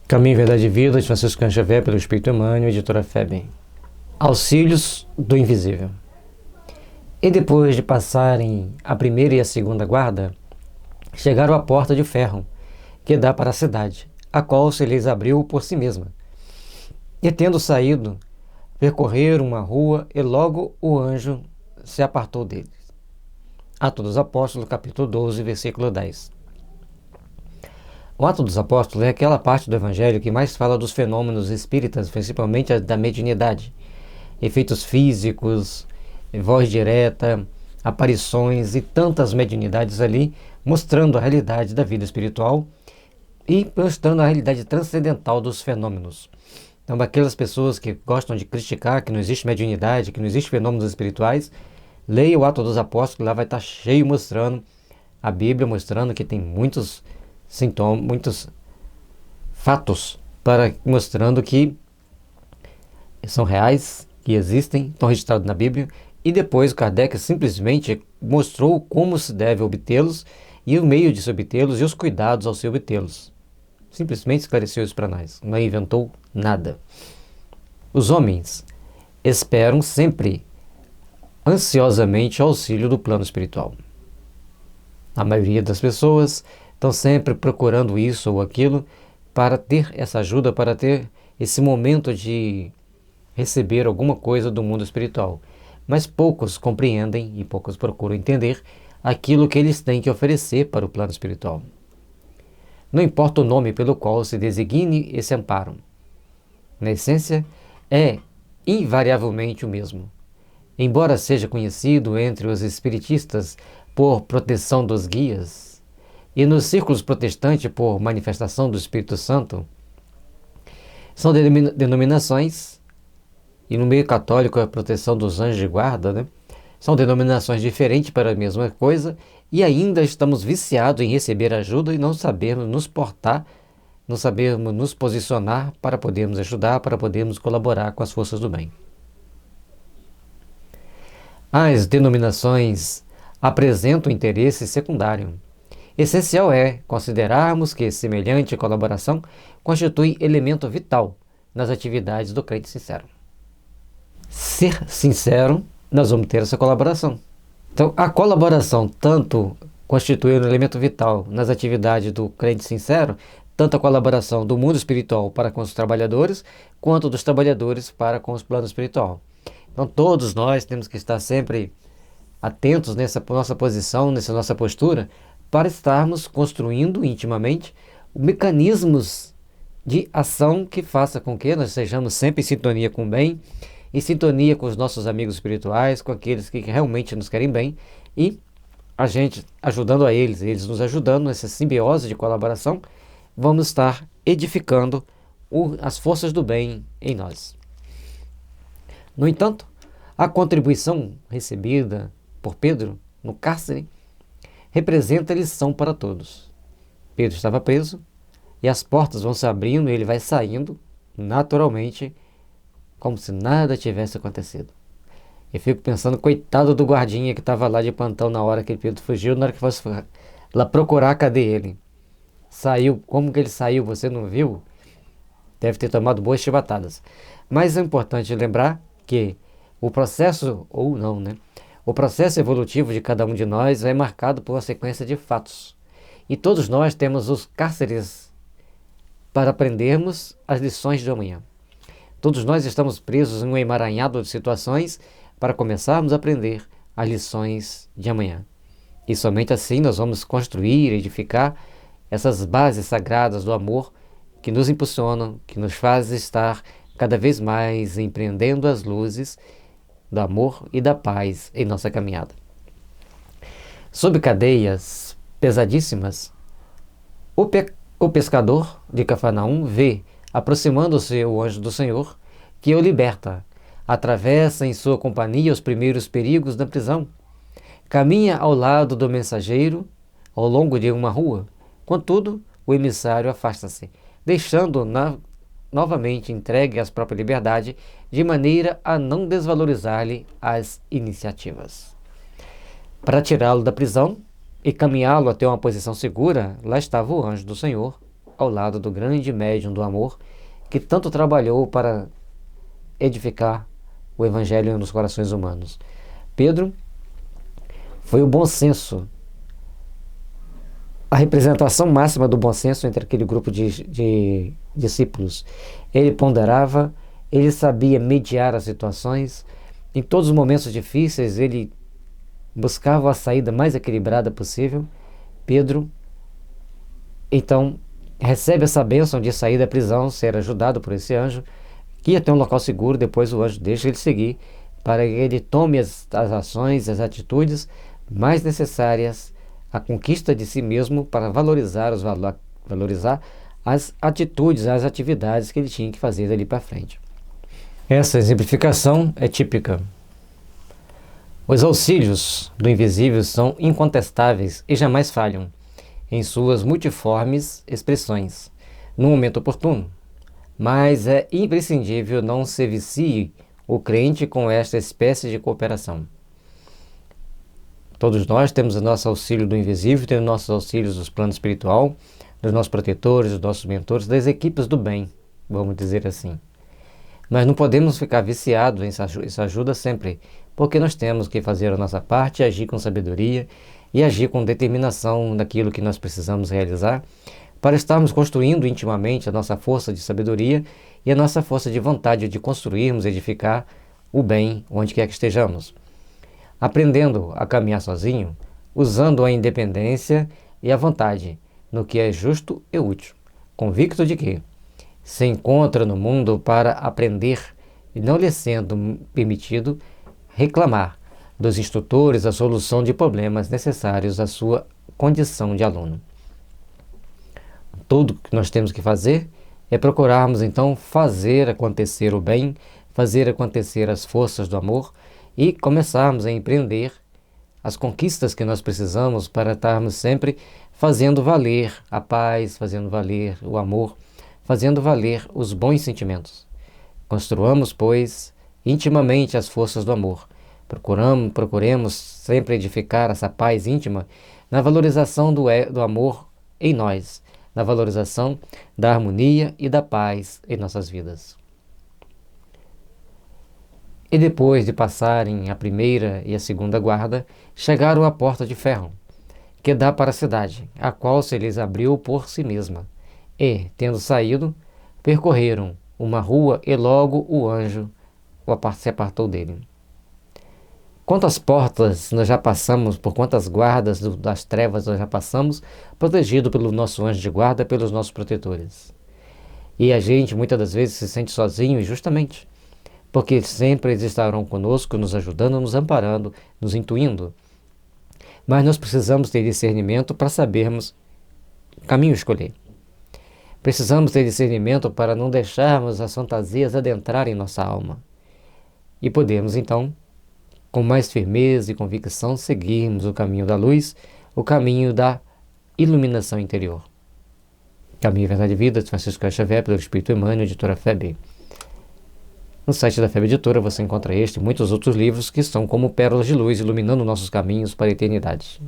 Caminho, Verdade e Vida, de Francisco Cândido Xavier, pelo Espírito Emmanuel, editora FEB. Auxílios do Invisível. E depois de passarem a primeira e a segunda guarda, chegaram à porta de ferro, que dá para a cidade, a qual se lhes abriu por si mesma. E tendo saído, percorreram uma rua, e logo o anjo se apartou deles. Atos dos Apóstolos, capítulo 12, versículo 10. O Ato dos Apóstolos é aquela parte do Evangelho que mais fala dos fenômenos espíritas, principalmente da mediunidade. Efeitos físicos, voz direta, aparições e tantas mediunidades ali, mostrando a realidade da vida espiritual e mostrando a realidade transcendental dos fenômenos. Então, aquelas pessoas que gostam de criticar que não existe mediunidade, que não existe fenômenos espirituais, leia o Ato dos Apóstolos, lá vai estar cheio mostrando a Bíblia, mostrando que tem muitos sintomas, muitos fatos mostrando que são reais, que existem, estão registrados na Bíblia, e depois Kardec simplesmente mostrou como se deve obtê-los e o meio de se obtê-los e os cuidados ao se obtê-los. Simplesmente esclareceu isso para nós, não inventou nada. Os homens esperam sempre ansiosamente o auxílio do plano espiritual. A maioria das pessoas estão sempre procurando isso ou aquilo para ter essa ajuda, para ter esse momento de receber alguma coisa do mundo espiritual. Mas poucos compreendem e poucos procuram entender aquilo que eles têm que oferecer para o plano espiritual. Não importa o nome pelo qual se designe esse amparo. Na essência, é invariavelmente o mesmo. Embora seja conhecido entre os espiritistas por proteção dos guias, e nos círculos protestantes por manifestação do Espírito Santo, são denominações, e no meio católico a proteção dos anjos de guarda, né? São denominações diferentes para a mesma coisa, e ainda estamos viciados em receber ajuda e não sabermos nos portar, não sabermos nos posicionar para podermos ajudar, para podermos colaborar com as forças do bem. As denominações apresentam interesse secundário. Essencial é considerarmos que semelhante colaboração constitui elemento vital nas atividades do crente sincero. Ser sincero, nós vamos ter essa colaboração. Então, a colaboração tanto constitui um elemento vital nas atividades do crente sincero, tanto a colaboração do mundo espiritual para com os trabalhadores, quanto dos trabalhadores para com o plano espiritual. Então, todos nós temos que estar sempre atentos nessa nossa posição, nessa nossa postura, para estarmos construindo intimamente mecanismos de ação que faça com que nós sejamos sempre em sintonia com o bem, em sintonia com os nossos amigos espirituais, com aqueles que realmente nos querem bem, e a gente ajudando a eles, eles nos ajudando nessa simbiose de colaboração, vamos estar edificando as forças do bem em nós. No entanto, a contribuição recebida por Pedro no cárcere representa lição para todos. Pedro estava preso e as portas vão se abrindo e ele vai saindo naturalmente, como se nada tivesse acontecido. Eu fico pensando, coitado do guardinha que estava lá de plantão na hora que Pedro fugiu, na hora que fosse lá procurar, cadê ele? Saiu, como que ele saiu? Você não viu? Deve ter tomado boas chibatadas. Mas é importante lembrar que o processo, ou não, né? O processo evolutivo de cada um de nós é marcado por uma sequência de fatos. E todos nós temos os cárceres para aprendermos as lições do amanhã. Todos nós estamos presos em um emaranhado de situações para começarmos a aprender as lições de amanhã. E somente assim nós vamos construir e edificar essas bases sagradas do amor que nos impulsionam, que nos fazem estar cada vez mais empreendendo as luzes do amor e da paz em nossa caminhada. Sob cadeias pesadíssimas, o pescador de Cafarnaum vê, aproximando-se o anjo do Senhor, que o liberta, atravessa em sua companhia os primeiros perigos da prisão, caminha ao lado do mensageiro ao longo de uma rua. Contudo, o emissário afasta-se, deixando-o novamente entregue à própria liberdade, de maneira a não desvalorizar-lhe as iniciativas. Para tirá-lo da prisão e caminhá-lo até uma posição segura, lá estava o anjo do Senhor, ao lado do grande médium do amor que tanto trabalhou para edificar o Evangelho nos corações humanos. Pedro foi o bom senso, a representação máxima do bom senso entre aquele grupo de discípulos. Ele ponderava, ele sabia mediar as situações. Em todos os momentos difíceis, ele buscava a saída mais equilibrada possível. Pedro, então, recebe essa bênção de sair da prisão, ser ajudado por esse anjo, que ia ter um local seguro. Depois o anjo deixa ele seguir, para que ele tome as ações, as atitudes mais necessárias à conquista de si mesmo, para valorizar as atitudes, as atividades que ele tinha que fazer dali para frente. Essa exemplificação é típica. Os auxílios do invisível são incontestáveis e jamais falham em suas multiformes expressões, no momento oportuno. Mas é imprescindível não se vicie o crente com esta espécie de cooperação. Todos nós temos o nosso auxílio do invisível, temos nossos auxílios do plano espiritual, dos nossos protetores, dos nossos mentores, das equipes do bem, vamos dizer assim. Mas não podemos ficar viciados em essa ajuda sempre, porque nós temos que fazer a nossa parte, agir com sabedoria e agir com determinação naquilo que nós precisamos realizar, para estarmos construindo intimamente a nossa força de sabedoria e a nossa força de vontade de construirmos, edificar o bem onde quer que estejamos. Aprendendo a caminhar sozinho, usando a independência e a vontade no que é justo e útil, convicto de que se encontra no mundo para aprender e não lhe sendo permitido reclamar dos instrutores a solução de problemas necessários à sua condição de aluno. Tudo que nós temos que fazer é procurarmos então fazer acontecer o bem, fazer acontecer as forças do amor e começarmos a empreender as conquistas que nós precisamos para estarmos sempre fazendo valer a paz, fazendo valer o amor, fazendo valer os bons sentimentos. Construamos, pois, intimamente as forças do amor. Procuremos sempre edificar essa paz íntima na valorização do amor em nós, na valorização da harmonia e da paz em nossas vidas. E depois de passarem a primeira e a segunda guarda, chegaram à porta de ferro, que dá para a cidade, a qual se lhes abriu por si mesma. E, tendo saído, percorreram uma rua e logo o anjo se apartou dele. Quantas portas nós já passamos, por quantas guardas das trevas nós já passamos, protegido pelo nosso anjo de guarda, pelos nossos protetores. E a gente muitas das vezes se sente sozinho, injustamente, porque sempre eles estarão conosco, nos ajudando, nos amparando, nos intuindo. Mas nós precisamos ter discernimento para sabermos o caminho escolher. Precisamos ter discernimento para não deixarmos as fantasias adentrarem em nossa alma. E podemos, então, com mais firmeza e convicção, seguirmos o caminho da luz, o caminho da iluminação interior. Caminho, Verdade e Vida, de Francisco Xavier, pelo Espírito Emmanuel, editora FEB. No site da FEB Editora você encontra este e muitos outros livros que estão como pérolas de luz, iluminando nossos caminhos para a eternidade.